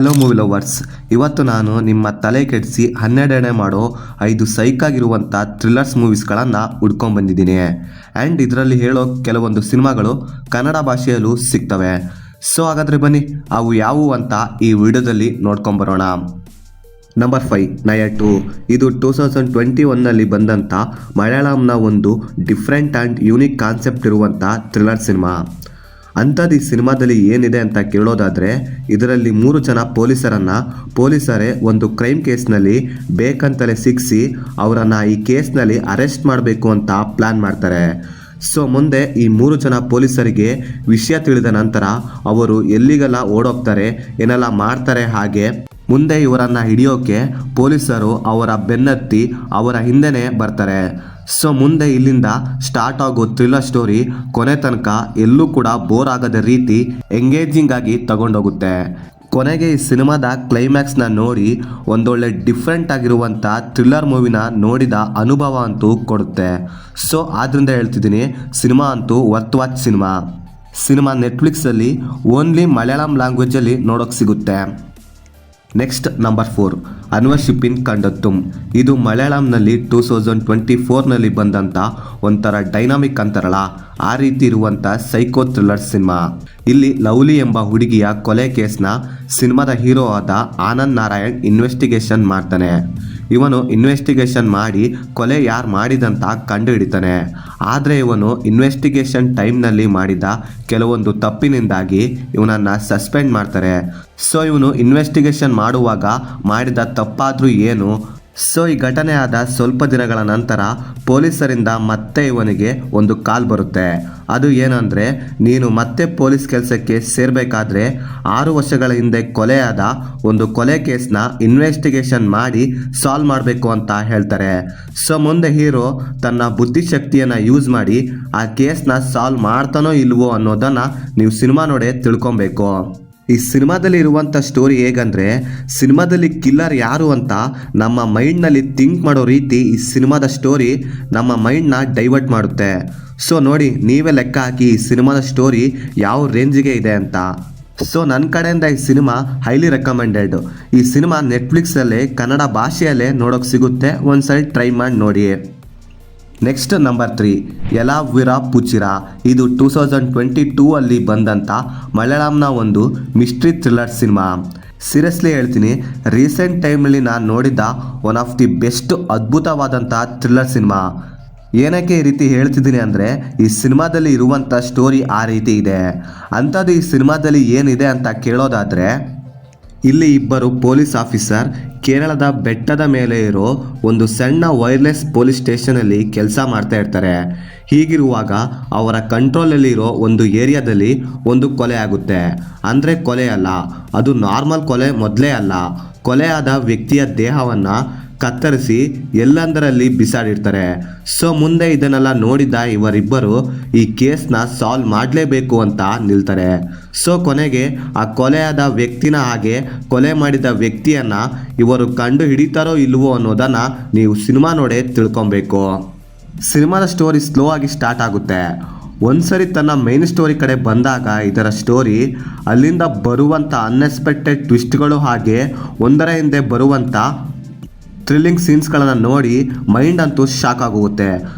Hello movie lovers, ಇವತ್ತು ನಾನು ನಿಮ್ಮ ತಲೆ ಕೆಡಿಸಿ 12ನೇ ಮಾಡೋ 5 ಸೈಕಾಗಿರುವಂಥ ಥ್ರಿಲ್ಲರ್ಸ್ ಮೂವೀಸ್ಗಳನ್ನು ಹುಡ್ಕೊಂಡು ಬಂದಿದ್ದೀನಿ. ಆ್ಯಂಡ್ ಇದರಲ್ಲಿ ಹೇಳೋ ಕೆಲವೊಂದು ಸಿನಿಮಾಗಳು ಕನ್ನಡ ಭಾಷೆಯಲ್ಲೂ ಸಿಗ್ತವೆ. ಸೊ ಹಾಗಾದರೆ ಬನ್ನಿ ಅವು ಯಾವುವು ಅಂತ ಈ ವಿಡಿಯೋದಲ್ಲಿ ನೋಡ್ಕೊಂಬರೋಣ. ನಂಬರ್ 5 ನಯ 2. ಇದು 2021ನಲ್ಲಿ ಬಂದಂಥ ಮಲಯಾಳಂನ ಒಂದು ಡಿಫ್ರೆಂಟ್ ಆ್ಯಂಡ್ ಯೂನಿಕ್ ಕಾನ್ಸೆಪ್ಟ್ ಇರುವಂಥ ಥ್ರಿಲ್ಲರ್ ಸಿನಿಮಾ. ಅಂಥದ್ದು ಈ ಸಿನಿಮಾದಲ್ಲಿ ಏನಿದೆ ಅಂತ ಕೇಳೋದಾದರೆ, ಇದರಲ್ಲಿ 3 ಜನ ಪೊಲೀಸರೇ ಒಂದು ಕ್ರೈಮ್ ಕೇಸ್ನಲ್ಲಿ ಬೇಕಂತಲೇ ಸಿಕ್ಕಿಸಿ ಅವರನ್ನು ಈ ಕೇಸ್ನಲ್ಲಿ ಅರೆಸ್ಟ್ ಮಾಡಬೇಕು ಅಂತ ಪ್ಲ್ಯಾನ್ ಮಾಡ್ತಾರೆ. ಸೊ ಮುಂದೆ ಈ 3 ಜನ ಪೊಲೀಸರಿಗೆ ವಿಷಯ ತಿಳಿದ ನಂತರ ಅವರು ಎಲ್ಲಿಗೆಲ್ಲ ಓಡೋಗ್ತಾರೆ, ಏನೆಲ್ಲ ಮಾಡ್ತಾರೆ, ಹಾಗೆ ಮುಂದೆ ಇವರನ್ನು ಹಿಡಿಯೋಕೆ ಪೊಲೀಸರು ಅವರ ಬೆನ್ನತ್ತಿ ಅವರ ಹಿಂದೆನೇ ಬರ್ತಾರೆ. ಸೊ ಮುಂದೆ ಇಲ್ಲಿಂದ ಸ್ಟಾರ್ಟ್ ಆಗೋ ಥ್ರಿಲ್ಲರ್ ಸ್ಟೋರಿ ಕೊನೆ ತನಕ ಎಲ್ಲೂ ಕೂಡ ಬೋರ್ ಆಗದ ರೀತಿ ಎಂಗೇಜಿಂಗ್ ಆಗಿ ತಗೊಂಡೋಗುತ್ತೆ. ಕೊನೆಗೆ ಈ ಸಿನಿಮಾದ ಕ್ಲೈಮ್ಯಾಕ್ಸ್ನ ನೋಡಿ ಒಂದೊಳ್ಳೆ ಡಿಫ್ರೆಂಟ್ ಆಗಿರುವಂಥ ಥ್ರಿಲ್ಲರ್ ಮೂವಿನ ನೋಡಿದ ಅನುಭವ ಅಂತೂ ಕೊಡುತ್ತೆ. ಸೊ ಆದ್ದರಿಂದ ಹೇಳ್ತಿದ್ದೀನಿ, ಸಿನಿಮಾ ಅಂತೂ ವರ್ತ್ ವಾಚ್ ಸಿನಿಮಾ ನೆಟ್ಫ್ಲಿಕ್ಸಲ್ಲಿ ಓನ್ಲಿ ಮಲಯಾಳಂ ಲ್ಯಾಂಗ್ವೇಜಲ್ಲಿ ನೋಡೋಕೆ ಸಿಗುತ್ತೆ. Next number 4 Anweshippin Kandethum. ಇದು ಮಲಯಾಳಂನಲ್ಲಿ 2024ನಲ್ಲಿ ಬಂದಂಥ ಒಂಥರ ಡೈನಾಮಿಕ್ ಅಂತಾರಲ್ಲ, ಆ ರೀತಿ ಇರುವಂಥ ಸೈಕೋ ಥ್ರಿಲ್ಲರ್ ಸಿನಿಮಾ. ಇಲ್ಲಿ ಲವ್ಲಿ ಎಂಬ ಹುಡುಗಿಯ ಕೊಲೆ ಕೇಸ್ನ ಸಿನಿಮಾದ ಹೀರೋ ಆದ ಆನಂದ್ ನಾರಾಯಣ್ ಇನ್ವೆಸ್ಟಿಗೇಷನ್ ಮಾಡ್ತಾನೆ. ಇವನು ಇನ್ವೆಸ್ಟಿಗೇಷನ್ ಮಾಡಿ ಕೊಲೆ ಯಾರು ಮಾಡಿದಂತ ಕಂಡು ಹಿಡಿತಾನೆ. ಆದರೆ ಇವನು ಇನ್ವೆಸ್ಟಿಗೇಷನ್ ಟೈಮ್ನಲ್ಲಿ ಮಾಡಿದ ಕೆಲವೊಂದು ತಪ್ಪಿನಿಂದಾಗಿ ಇವನನ್ನು ಸಸ್ಪೆಂಡ್ ಮಾಡ್ತಾರೆ. ಸೊ ಇವನು ಇನ್ವೆಸ್ಟಿಗೇಷನ್ ಮಾಡುವಾಗ ಮಾಡಿದ ತಪ್ಪಾದರೂ ಏನು? ಸೊ ಈ ಘಟನೆ ಆದ ಸ್ವಲ್ಪ ದಿನಗಳ ನಂತರ ಪೊಲೀಸರಿಂದ ಮತ್ತೆ ಇವನಿಗೆ ಒಂದು ಕಾಲ್ ಬರುತ್ತೆ. ಅದು ಏನಂದರೆ, ನೀನು ಮತ್ತೆ ಪೊಲೀಸ್ ಕೆಲಸಕ್ಕೆ ಸೇರಬೇಕಾದ್ರೆ 6 ವರ್ಷಗಳ ಹಿಂದೆ ಕೊಲೆಯಾದ ಒಂದು ಕೊಲೆ ಕೇಸ್ನ ಇನ್ವೆಸ್ಟಿಗೇಷನ್ ಮಾಡಿ ಸಾಲ್ವ್ ಮಾಡಬೇಕು ಅಂತ ಹೇಳ್ತಾರೆ. ಸೊ ಮುಂದೆ ಹೀರೋ ತನ್ನ ಬುದ್ಧಿಶಕ್ತಿಯನ್ನು ಯೂಸ್ ಮಾಡಿ ಆ ಕೇಸ್ನ ಸಾಲ್ವ್ ಮಾಡ್ತಾನೋ ಇಲ್ವೋ ಅನ್ನೋದನ್ನು ನೀವು ಸಿನಿಮಾ ನೋಡೇ ತಿಳ್ಕೊಬೇಕು. ಈ ಸಿನಿಮಾದಲ್ಲಿ ಇರುವಂಥ ಸ್ಟೋರಿ ಹೇಗಂದರೆ, ಸಿನಿಮಾದಲ್ಲಿ ಕಿಲ್ಲರ್ ಯಾರು ಅಂತ ನಮ್ಮ ಮೈಂಡ್ನಲ್ಲಿ ಥಿಂಕ್ ಮಾಡೋ ರೀತಿ ಈ ಸಿನಿಮಾದ ಸ್ಟೋರಿ ನಮ್ಮ ಮೈಂಡ್ನ ಡೈವರ್ಟ್ ಮಾಡುತ್ತೆ. ಸೊ ನೋಡಿ, ನೀವೇ ಲೆಕ್ಕ ಹಾಕಿ ಈ ಸಿನಿಮಾದ ಸ್ಟೋರಿ ಯಾವ ರೇಂಜಿಗೆ ಇದೆ ಅಂತ. ಸೊ ನನ್ನ ಕಡೆಯಿಂದ ಈ ಸಿನಿಮಾ ಹೈಲಿ ರೆಕಮೆಂಡೆಡ್. ಈ ಸಿನಿಮಾ ನೆಟ್ಫ್ಲಿಕ್ಸಲ್ಲೇ ಕನ್ನಡ ಭಾಷೆಯಲ್ಲೇ ನೋಡೋಕೆ ಸಿಗುತ್ತೆ, ಒಂದ್ಸರಿ ಟ್ರೈ ಮಾಡಿ ನೋಡಿ. Next number 3 ಎಲಾ ವಿರಾ ಪುಚಿರಾ. ಇದು 2022ಅಲ್ಲಿ ಬಂದಂಥ ಮಲಯಾಳಂನ ಒಂದು ಮಿಸ್ಟ್ರಿ ಥ್ರಿಲ್ಲರ್ ಸಿನಿಮಾ. ಸೀರಿಯಸ್ಲಿ ಹೇಳ್ತೀನಿ, ರೀಸೆಂಟ್ ಟೈಮ್ನಲ್ಲಿ ನಾನು ನೋಡಿದ ಒನ್ ಆಫ್ ದಿ ಬೆಸ್ಟ್ ಅದ್ಭುತವಾದಂಥ ಥ್ರಿಲ್ಲರ್ ಸಿನಿಮಾ. ಏನಕ್ಕೆ ಈ ರೀತಿ ಹೇಳ್ತಿದ್ದೀನಿ ಅಂದರೆ, ಈ ಸಿನಿಮಾದಲ್ಲಿ ಇರುವಂಥ ಸ್ಟೋರಿ ಆ ರೀತಿ ಇದೆ. ಅಂಥದ್ದು ಈ ಸಿನಿಮಾದಲ್ಲಿ ಏನಿದೆ ಅಂತ ಕೇಳೋದಾದರೆ, ಇಲ್ಲಿ ಇಬ್ಬರು ಪೊಲೀಸ್ ಆಫೀಸರ್ ಕೇರಳದ ಬೆಟ್ಟದ ಮೇಲೆ ಇರೋ ಒಂದು ಸಣ್ಣ ವೈರ್ಲೆಸ್ ಪೊಲೀಸ್ ಸ್ಟೇಷನಲ್ಲಿ ಕೆಲಸ ಮಾಡ್ತಾ ಇರ್ತಾರೆ. ಹೀಗಿರುವಾಗ ಅವರ ಕಂಟ್ರೋಲಲ್ಲಿರೋ ಒಂದು ಏರಿಯಾದಲ್ಲಿ ಒಂದು ಕೊಲೆ ಆಗುತ್ತೆ. ಅಂದರೆ ಕೊಲೆ ಅಲ್ಲ, ಅದು ನಾರ್ಮಲ್ ಕೊಲೆ ಮೊದಲೇ ಅಲ್ಲ. ಕೊಲೆಯಾದ ವ್ಯಕ್ತಿಯ ದೇಹವನ್ನು ಕತ್ತರಿಸಿ ಎಲ್ಲಂದರಲ್ಲಿ ಬಿಸಾಡಿರ್ತಾರೆ. ಸೊ ಮುಂದೆ ಇದನ್ನೆಲ್ಲ ನೋಡಿದ ಇವರಿಬ್ಬರು ಈ ಕೇಸ್ನ ಸಾಲ್ವ್ ಮಾಡಲೇಬೇಕು ಅಂತ ನಿಲ್ತಾರೆ. ಸೊ ಕೊನೆಗೆ ಆ ಕೊಲೆಯಾದ ವ್ಯಕ್ತಿನ ಹಾಗೆ ಕೊಲೆ ಮಾಡಿದ ವ್ಯಕ್ತಿಯನ್ನು ಇವರು ಕಂಡು ಹಿಡಿತಾರೋ ಇಲ್ವೋ ಅನ್ನೋದನ್ನು ನೀವು ಸಿನಿಮಾ ನೋಡೇ ತಿಳ್ಕೊಬೇಕು. ಸಿನಿಮಾದ ಸ್ಟೋರಿ ಸ್ಲೋ ಆಗಿ ಸ್ಟಾರ್ಟ್ ಆಗುತ್ತೆ. ಒಂದ್ಸರಿ ತನ್ನ ಮೇನ್ ಸ್ಟೋರಿ ಕಡೆ ಬಂದಾಗ ಇದರ ಸ್ಟೋರಿ ಅಲ್ಲಿಂದ ಬರುವಂಥ ಅನ್ಎಕ್ಸ್ಪೆಕ್ಟೆಡ್ ಟ್ವಿಸ್ಟ್ಗಳು ಹಾಗೆ ಒಂದರ ಹಿಂದೆ ಬರುವಂಥ ಥ್ರಿಲ್ಲಿಂಗ್ ಸೀನ್ಸ್ಗಳನ್ನು ನೋಡಿ ಮೈಂಡ್ ಅಂತೂ ಶಾಕ್ ಆಗೋಗುತ್ತೆ.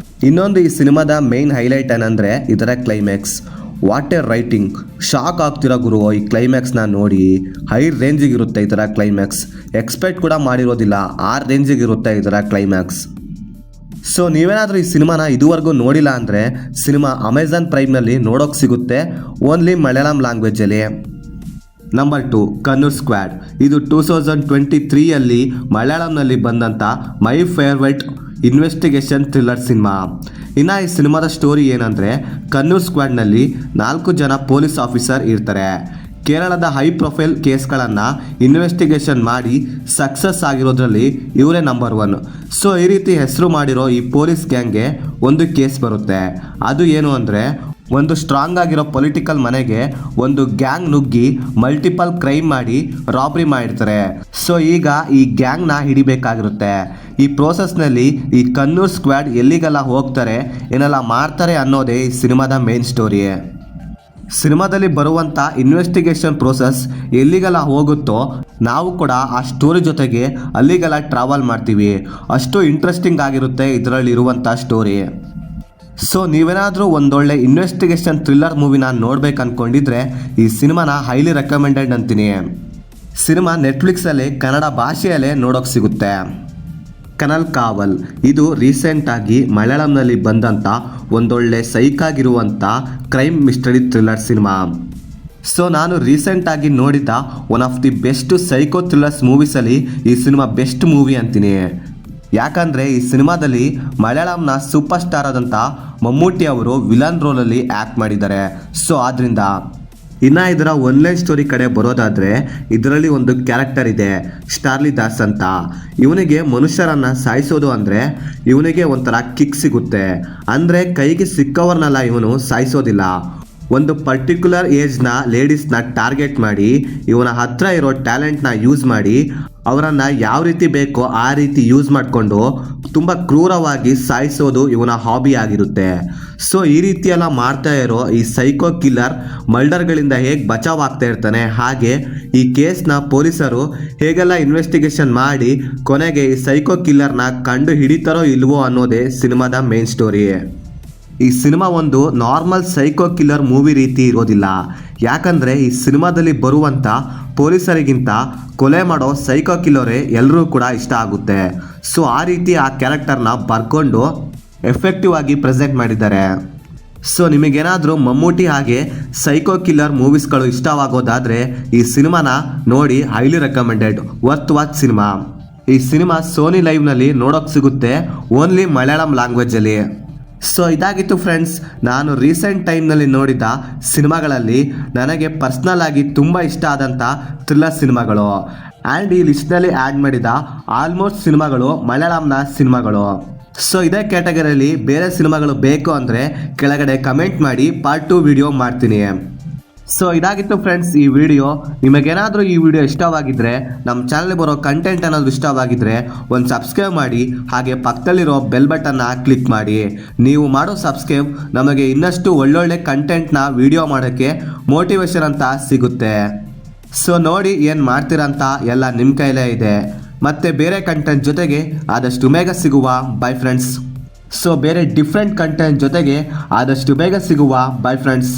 ಇನ್ನೊಂದು ಈ ಸಿನಿಮಾದ ಮೇನ್ ಹೈಲೈಟ್ ಏನಂದರೆ ಇದರ climax. What A writing! Shock ಆಗ್ತಿರೋ ಗುರು, ಈ ಕ್ಲೈಮ್ಯಾಕ್ಸ್ನ ನೋಡಿ. ಹೈ ರೇಂಜಿಗಿರುತ್ತೆ ಇದರ ಕ್ಲೈಮ್ಯಾಕ್ಸ್. ಎಕ್ಸ್ಪೆಕ್ಟ್ ಕೂಡ ಮಾಡಿರೋದಿಲ್ಲ, ಆ ರೇಂಜಿಗಿರುತ್ತೆ ಇದರ ಕ್ಲೈಮ್ಯಾಕ್ಸ್. ಸೊ ನೀವೇನಾದರೂ ಈ ಸಿನಿಮಾನ ಇದುವರೆಗೂ ನೋಡಿಲ್ಲ ಅಂದರೆ ಸಿನಿಮಾ ಅಮೆಝಾನ್ ಪ್ರೈಮ್ನಲ್ಲಿ ನೋಡೋಕೆ ಸಿಗುತ್ತೆ, ಓನ್ಲಿ ಮಲಯಾಳಂ ಲ್ಯಾಂಗ್ವೇಜಲ್ಲಿ. Number 2 Kannur squad. ಇದು 2023ಅಲ್ಲಿ ಮಲಯಾಳಂನಲ್ಲಿ ಬಂದಂಥ my favourite investigation thriller cinema. ಇನ್ನು ಈ ಸಿನಿಮಾದ ಸ್ಟೋರಿ ಏನಂದರೆ, ಕನ್ನೂರ್ ಸ್ಕ್ವಾಡ್ನಲ್ಲಿ 4 ಜನ ಪೊಲೀಸ್ ಆಫೀಸರ್ ಇರ್ತಾರೆ. ಕೇರಳದ ಹೈ ಪ್ರೊಫೈಲ್ ಕೇಸ್ಗಳನ್ನು ಇನ್ವೆಸ್ಟಿಗೇಷನ್ ಮಾಡಿ ಸಕ್ಸಸ್ ಆಗಿರೋದ್ರಲ್ಲಿ ಇವರೇ ನಂಬರ್ 1. ಸೊ ಈ ರೀತಿ ಹೆಸರು ಮಾಡಿರೋ ಈ ಪೊಲೀಸ್ ಗ್ಯಾಂಗ್ಗೆ ಒಂದು ಕೇಸ್ ಬರುತ್ತೆ. ಅದು ಏನು ಅಂದರೆ, ಒಂದು ಸ್ಟ್ರಾಂಗ್ ಆಗಿರೋ ಪೊಲಿಟಿಕಲ್ ಮನೆಗೆ ಒಂದು ಗ್ಯಾಂಗ್ ನುಗ್ಗಿ ಮಲ್ಟಿಪಲ್ ಕ್ರೈಮ್ ಮಾಡಿ ರಾಬ್ರಿ ಮಾಡಿರ್ತಾರೆ. ಸೊ ಈಗ ಈ ಗ್ಯಾಂಗ್ನ ಹಿಡಿಬೇಕಾಗಿರುತ್ತೆ. ಈ ಪ್ರೋಸೆಸ್ನಲ್ಲಿ ಈ ಕನ್ನೂರ್ ಸ್ಕ್ವಾಡ್ ಎಲ್ಲಿಗೆಲ್ಲ ಹೋಗ್ತಾರೆ, ಏನೆಲ್ಲ ಮಾಡ್ತಾರೆ ಅನ್ನೋದೇ ಈ ಸಿನಿಮಾದ ಮೇನ್ ಸ್ಟೋರಿ. ಸಿನಿಮಾದಲ್ಲಿ ಬರುವಂಥ ಇನ್ವೆಸ್ಟಿಗೇಷನ್ ಪ್ರೋಸೆಸ್ ಎಲ್ಲಿಗೆಲ್ಲ ಹೋಗುತ್ತೋ ನಾವು ಕೂಡ ಆ ಸ್ಟೋರಿ ಜೊತೆಗೆ ಅಲ್ಲಿಗೆಲ್ಲ ಟ್ರಾವೆಲ್ ಮಾಡ್ತೀವಿ. ಅಷ್ಟು ಇಂಟ್ರೆಸ್ಟಿಂಗ್ ಆಗಿರುತ್ತೆ ಇದರಲ್ಲಿ ಇರುವಂಥ ಸ್ಟೋರಿ. ಸೊ ನೀವೇನಾದರೂ ಒಂದೊಳ್ಳೆ ಇನ್ವೆಸ್ಟಿಗೇಷನ್ ಥ್ರಿಲ್ಲರ್ ಮೂವಿನ ನೋಡ್ಬೇಕು ಅಂದ್ಕೊಂಡಿದ್ರೆ ಈ ಸಿನಿಮಾನ ಹೈಲಿ ರೆಕಮೆಂಡೆಡ್ ಅಂತೀನಿ. ಸಿನಿಮಾ ನೆಟ್ಫ್ಲಿಕ್ಸಲ್ಲಿ ಕನ್ನಡ ಭಾಷೆಯಲ್ಲೇ ನೋಡೋಕೆ ಸಿಗುತ್ತೆ. ಕನಲ್ ಕಾವಲ್ ಇದು ರೀಸೆಂಟಾಗಿ ಮಲಯಾಳಂನಲ್ಲಿ ಬಂದಂಥ ಒಂದೊಳ್ಳೆ ಸೈಕಾಗಿರುವಂಥ crime mystery thriller cinema. So ನಾನು ರೀಸೆಂಟಾಗಿ ನೋಡಿದ one of the best psycho thrillers ಮೂವೀಸಲ್ಲಿ ಈ ಸಿನಿಮಾ ಬೆಸ್ಟ್ ಮೂವಿ ಅಂತೀನಿ. ಯಾಕಂದರೆ ಈ ಸಿನಿಮಾದಲ್ಲಿ ಮಲಯಾಳಂನ ಸೂಪರ್ ಸ್ಟಾರ್ ಆದಂಥ ಮಮ್ಮೂಟಿ ಅವರು ವಿಲನ್ ರೋಲಲ್ಲಿ ಆ್ಯಕ್ಟ್ ಮಾಡಿದ್ದಾರೆ. ಸೊ ಆದ್ದರಿಂದ ಇನ್ನು ಇದರ ಒನ್ಲೈನ್ ಸ್ಟೋರಿ ಕಡೆ ಬರೋದಾದರೆ ಇದರಲ್ಲಿ ಒಂದು ಕ್ಯಾರೆಕ್ಟರ್ ಇದೆ, ಸ್ಟಾರ್ಲಿ ದಾಸ್ ಅಂತ. ಇವನಿಗೆ ಮನುಷ್ಯರನ್ನು ಸಾಯಿಸೋದು ಅಂದರೆ ಇವನಿಗೆ ಒಂಥರ ಕಿಕ್ ಸಿಗುತ್ತೆ. ಅಂದರೆ ಕೈಗೆ ಸಿಕ್ಕವ್ರನ್ನೆಲ್ಲ ಇವನು ಸಾಯಿಸೋದಿಲ್ಲ, ಒಂದು ಪರ್ಟಿಕ್ಯುಲರ್ ಏಜ್ನ ಲೇಡೀಸ್ನ ಟಾರ್ಗೆಟ್ ಮಾಡಿ ಇವನ ಹತ್ರ ಇರೋ ಟ್ಯಾಲೆಂಟ್ನ ಯೂಸ್ ಮಾಡಿ ಅವರನ್ನು ಯಾವ ರೀತಿ ಬೇಕೋ ಆ ರೀತಿ ಯೂಸ್ ಮಾಡಿಕೊಂಡು ತುಂಬ ಕ್ರೂರವಾಗಿ ಸಾಯಿಸೋದು ಇವನ ಹಾಬಿ ಆಗಿರುತ್ತೆ. ಸೊ ಈ ರೀತಿಯೆಲ್ಲ ಮಾಡ್ತಾ ಇರೋ ಈ ಸೈಕೋ ಕಿಲ್ಲರ್ ಮರ್ಡರ್ಗಳಿಂದ ಹೇಗೆ ಬಚಾವ್ ಆಗ್ತಾ ಇರ್ತಾನೆ, ಹಾಗೆ ಈ ಕೇಸ್ನ ಪೊಲೀಸರು ಹೇಗೆಲ್ಲ ಇನ್ವೆಸ್ಟಿಗೇಷನ್ ಮಾಡಿ ಕೊನೆಗೆ ಈ ಸೈಕೋ ಕಿಲ್ಲರ್ನ ಕಂಡು ಹಿಡಿತಾರೋ ಇಲ್ವೋ ಅನ್ನೋದೇ ಸಿನಿಮಾದ ಮೇನ್ ಸ್ಟೋರಿ. ಈ ಸಿನಿಮಾ ಒಂದು ನಾರ್ಮಲ್ ಸೈಕೋ ಕಿಲ್ಲರ್ ಮೂವಿ ರೀತಿ ಇರೋದಿಲ್ಲ. ಯಾಕಂದರೆ ಈ ಸಿನಿಮಾದಲ್ಲಿ ಬರುವಂಥ ಪೊಲೀಸರಿಗಿಂತ ಕೊಲೆ ಮಾಡೋ ಸೈಕೋ ಕಿಲ್ಲರೇ ಎಲ್ಲರೂ ಕೂಡ ಇಷ್ಟ ಆಗುತ್ತೆ. ಸೊ ಆ ರೀತಿ ಆ ಕ್ಯಾರೆಕ್ಟರ್ನ ಬರ್ಕೊಂಡು ಎಫೆಕ್ಟಿವ್ ಆಗಿ ಪ್ರೆಸೆಂಟ್ ಮಾಡಿದ್ದಾರೆ. ಸೊ ನಿಮಗೇನಾದರೂ ಮಮ್ಮೂಟಿ ಹಾಗೆ ಸೈಕೋ ಕಿಲ್ಲರ್ ಮೂವೀಸ್ಗಳು ಇಷ್ಟವಾಗೋದಾದರೆ ಈ ಸಿನಿಮಾನ ನೋಡಿ, highly recommended, worth watch cinema. ಈ ಸಿನಿಮಾ ಸೋನಿ ಲೈವ್ನಲ್ಲಿ ನೋಡೋಕೆ ಸಿಗುತ್ತೆ, ಓನ್ಲಿ ಮಲಯಾಳಂ ಲ್ಯಾಂಗ್ವೇಜಲ್ಲಿ. ಸೊ ಇದಾಗಿತ್ತು ಫ್ರೆಂಡ್ಸ್, ನಾನು ರೀಸೆಂಟ್ ಟೈಮ್ನಲ್ಲಿ ನೋಡಿದ ಸಿನಿಮಾಗಳಲ್ಲಿ ನನಗೆ ಪರ್ಸ್ನಲ್ ಆಗಿ ತುಂಬ ಇಷ್ಟ ಆದಂಥ ಥ್ರಿಲ್ಲರ್ ಸಿನಿಮಾಗಳು. ಆ್ಯಂಡ್ ಈ ಲಿಸ್ಟ್ನಲ್ಲಿ ಆ್ಯಡ್ ಮಾಡಿದ ಆಲ್ಮೋಸ್ಟ್ ಸಿನಿಮಾಗಳು ಮಲಯಾಳಂನ ಸಿನಿಮಾಗಳು. ಸೊ ಇದೇ ಕ್ಯಾಟಗರಿಯಲ್ಲಿ ಬೇರೆ ಸಿನಿಮಾಗಳು ಬೇಕು ಅಂದರೆ ಕೆಳಗಡೆ ಕಮೆಂಟ್ ಮಾಡಿ ಪಾರ್ಟ್ 2 ವಿಡಿಯೋ ಮಾಡ್ತೀನಿ. ಸೊ ಇದಾಗಿತ್ತು ಫ್ರೆಂಡ್ಸ್ ಈ ವಿಡಿಯೋ. ನಿಮಗೇನಾದರೂ ಈ ವಿಡಿಯೋ ಇಷ್ಟವಾಗಿದ್ದರೆ, ನಮ್ಮ ಚಾನಲ್ಗೆ ಬರೋ ಕಂಟೆಂಟ್ ಏನಾದರೂ ಇಷ್ಟವಾಗಿದ್ದರೆ ಒಂದು ಸಬ್ಸ್ಕ್ರೈಬ್ ಮಾಡಿ, ಹಾಗೆ ಪಕ್ಕದಲ್ಲಿರೋ ಬೆಲ್ ಬಟನ್ನ ಕ್ಲಿಕ್ ಮಾಡಿ. ನೀವು ಮಾಡೋ ಸಬ್ಸ್ಕ್ರೈಬ್ ನಮಗೆ ಇನ್ನಷ್ಟು ಒಳ್ಳೊಳ್ಳೆ ಕಂಟೆಂಟ್ನ ವಿಡಿಯೋ ಮಾಡೋಕ್ಕೆ ಮೋಟಿವೇಶನ್ ಅಂತ ಸಿಗುತ್ತೆ. ಸೊ ನೋಡಿ ಏನು ಮಾಡ್ತೀರಂತ ಎಲ್ಲ ನಿಮ್ಮ ಕೈಲೇ ಇದೆ. ಮತ್ತು ಬೇರೆ ಕಂಟೆಂಟ್ ಜೊತೆಗೆ ಆದಷ್ಟು ಬೇಗ ಸಿಗುವ. By friends. ಸೊ ಬೇರೆ ಡಿಫ್ರೆಂಟ್ ಕಂಟೆಂಟ್ ಜೊತೆಗೆ ಆದಷ್ಟು ಬೇಗ ಸಿಗುವ. By friends.